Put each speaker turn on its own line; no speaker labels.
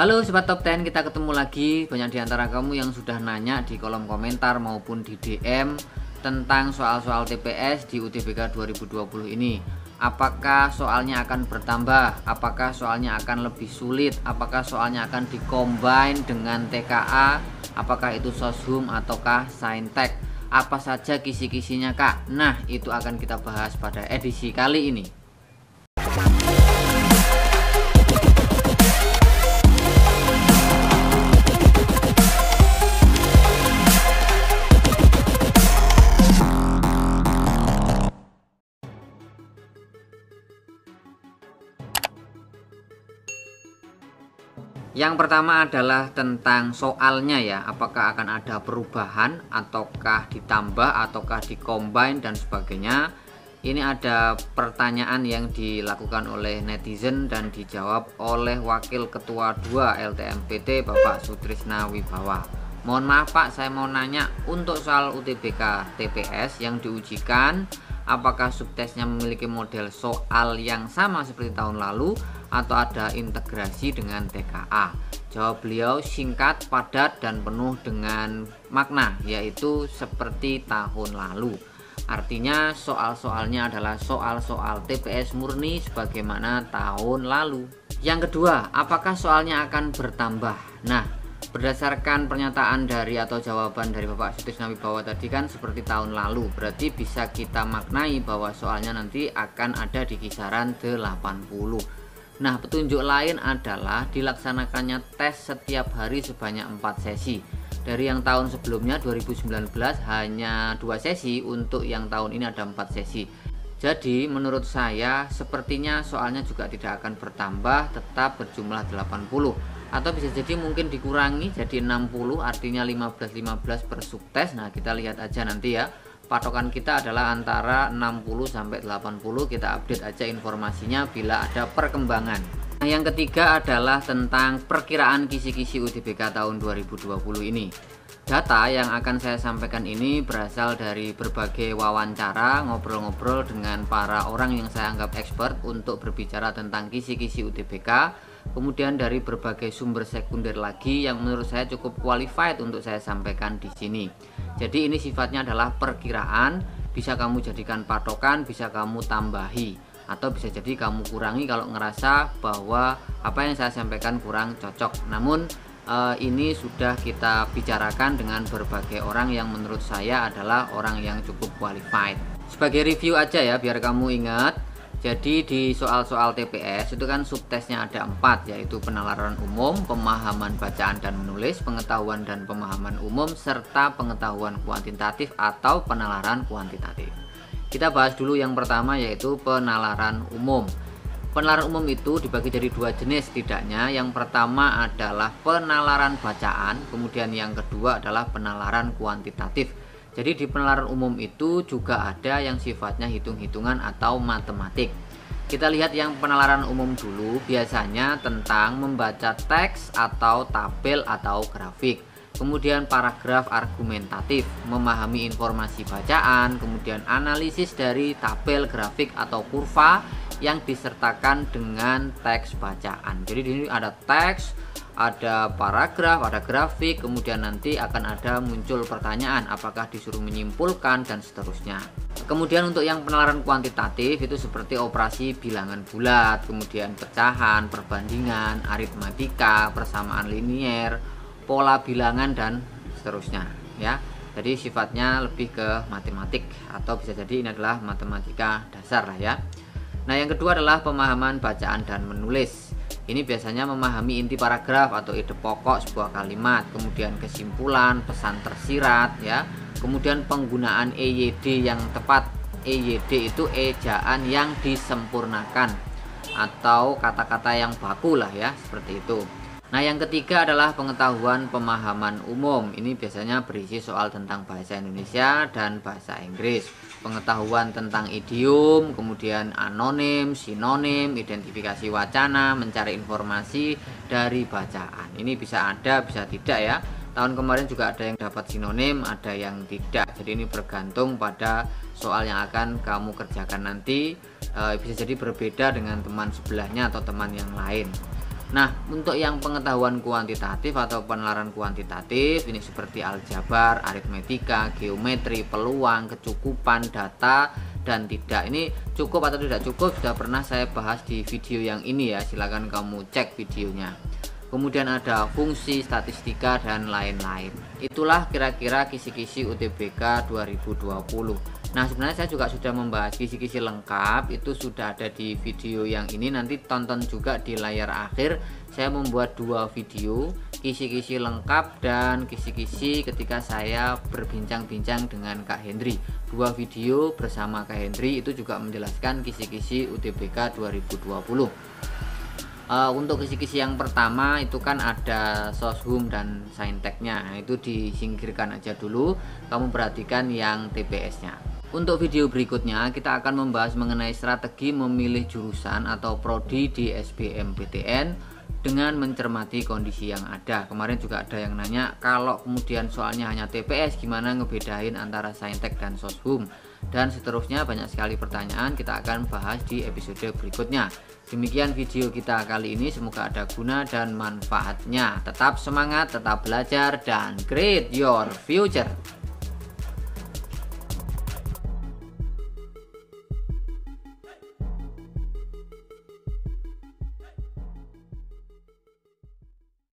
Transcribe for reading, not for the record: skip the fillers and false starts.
Halo Sobat Top 10, kita ketemu lagi. Banyak di antara kamu yang sudah nanya di kolom komentar maupun di DM tentang soal-soal TPS di UTBK 2020 ini. Apakah soalnya akan bertambah? Apakah soalnya akan lebih sulit? Apakah soalnya akan dikombin dengan TKA? Apakah itu Soshum ataukah Saintek? Apa saja kisi-kisinya Kak? Nah, itu akan kita bahas pada edisi kali ini. Yang pertama adalah tentang soalnya ya, apakah akan ada perubahan ataukah ditambah ataukah dikombin dan sebagainya. Ini ada pertanyaan yang dilakukan oleh netizen dan dijawab oleh Wakil Ketua 2 LTMPT Bapak Sutrisna Wibawa. Mohon maaf Pak, saya mau nanya untuk soal UTBK TPS yang diujikan, apakah subtesnya memiliki model soal yang sama seperti tahun lalu atau ada integrasi dengan TKA? Jawab beliau singkat, padat, dan penuh dengan makna, yaitu seperti tahun lalu. Artinya soal-soalnya adalah soal-soal TPS murni sebagaimana tahun lalu. Yang kedua, apakah soalnya akan bertambah? Nah, berdasarkan pernyataan dari atau jawaban dari Bapak Sutrisna Wibawa tadi kan seperti tahun lalu, berarti bisa kita maknai bahwa soalnya nanti akan ada di kisaran 80. Nah, petunjuk lain adalah dilaksanakannya tes setiap hari sebanyak 4 sesi. Dari yang tahun sebelumnya 2019 hanya 2 sesi, untuk yang tahun ini ada 4 sesi. Jadi menurut saya sepertinya soalnya juga tidak akan bertambah, tetap berjumlah 80. Atau bisa jadi mungkin dikurangi jadi 60, artinya 15-15 per subtes. Nah, kita lihat aja nanti ya. Patokan kita adalah antara 60 sampai 80. Kita update aja informasinya bila ada perkembangan. Nah, yang ketiga adalah tentang perkiraan kisi-kisi UTBK tahun 2020 ini. Data yang akan saya sampaikan ini berasal dari berbagai wawancara, ngobrol-ngobrol dengan para orang yang saya anggap expert untuk berbicara tentang kisi-kisi UTBK. Kemudian dari berbagai sumber sekunder lagi yang menurut saya cukup qualified untuk saya sampaikan di sini. Jadi ini sifatnya adalah perkiraan, bisa kamu jadikan patokan, bisa kamu tambahi, atau bisa jadi kamu kurangi kalau ngerasa bahwa apa yang saya sampaikan kurang cocok. Namun ini sudah kita bicarakan dengan berbagai orang yang menurut saya adalah orang yang cukup qualified. Sebagai review aja ya biar kamu ingat. Jadi di soal-soal TPS itu kan subtesnya ada 4, yaitu penalaran umum, pemahaman bacaan dan menulis, pengetahuan dan pemahaman umum, serta pengetahuan kuantitatif atau penalaran kuantitatif. Kita bahas dulu yang pertama, yaitu penalaran umum. Penalaran umum itu dibagi jadi 2 jenis setidaknya. Yang pertama adalah penalaran bacaan, kemudian yang kedua adalah penalaran kuantitatif. Jadi di penalaran umum itu juga ada yang sifatnya hitung-hitungan atau matematik. Kita lihat yang penalaran umum dulu, biasanya tentang membaca teks atau tabel atau grafik. Kemudian paragraf argumentatif, memahami informasi bacaan, kemudian analisis dari tabel, grafik atau kurva yang disertakan dengan teks bacaan. Jadi di sini ada teks, ada paragraf, ada grafik, kemudian nanti akan ada muncul pertanyaan apakah disuruh menyimpulkan dan seterusnya. Kemudian untuk yang penalaran kuantitatif itu seperti operasi bilangan bulat, kemudian pecahan, perbandingan, aritmatika, persamaan linier, pola bilangan dan seterusnya ya. Jadi sifatnya lebih ke matematik atau bisa jadi ini adalah matematika dasar lah ya. Nah, yang kedua adalah pemahaman bacaan dan menulis. Ini biasanya memahami inti paragraf atau ide pokok sebuah kalimat, kemudian kesimpulan, pesan tersirat ya. Kemudian penggunaan EYD yang tepat. EYD itu ejaan yang disempurnakan atau kata-kata yang baku lah ya, seperti itu. Nah, yang ketiga adalah pengetahuan pemahaman umum. Ini biasanya berisi soal tentang bahasa Indonesia dan bahasa Inggris, pengetahuan tentang idiom, kemudian anonim, sinonim, identifikasi wacana, mencari informasi dari bacaan. Ini bisa ada, bisa tidak ya. Tahun kemarin juga ada yang dapat sinonim, ada yang tidak. Jadi ini bergantung pada soal yang akan kamu kerjakan nanti. Bisa jadi berbeda dengan teman sebelahnya atau teman yang lain. Nah, untuk yang pengetahuan kuantitatif atau penalaran kuantitatif ini seperti aljabar, aritmetika, geometri, peluang, kecukupan, data, dan tidak. Ini cukup atau tidak cukup sudah pernah saya bahas di video yang ini ya, silahkan kamu cek videonya. Kemudian ada fungsi, statistika, dan lain-lain. Itulah kira-kira kisi-kisi UTBK 2020. Nah, sebenarnya saya juga sudah membahas kisi-kisi lengkap, itu sudah ada di video yang ini. Nanti tonton juga di layar akhir. Saya membuat 2 video, kisi-kisi lengkap dan kisi-kisi ketika saya berbincang-bincang dengan Kak Hendri. 2 video bersama Kak Hendri itu juga menjelaskan kisi-kisi UTBK 2020. Untuk kisi-kisi yang pertama itu kan ada soshum dan sainteknya, nah, itu disingkirkan aja dulu, kamu perhatikan yang TPS-nya. Untuk video berikutnya kita akan membahas mengenai strategi memilih jurusan atau prodi di SBMPTN dengan mencermati kondisi yang ada. Kemarin juga ada yang nanya, kalau kemudian soalnya hanya TPS gimana ngebedain antara saintek dan soshum, dan seterusnya. Banyak sekali pertanyaan, kita akan bahas di episode berikutnya. Demikian video kita kali ini, semoga ada guna dan manfaatnya. Tetap semangat, tetap belajar, dan create your future.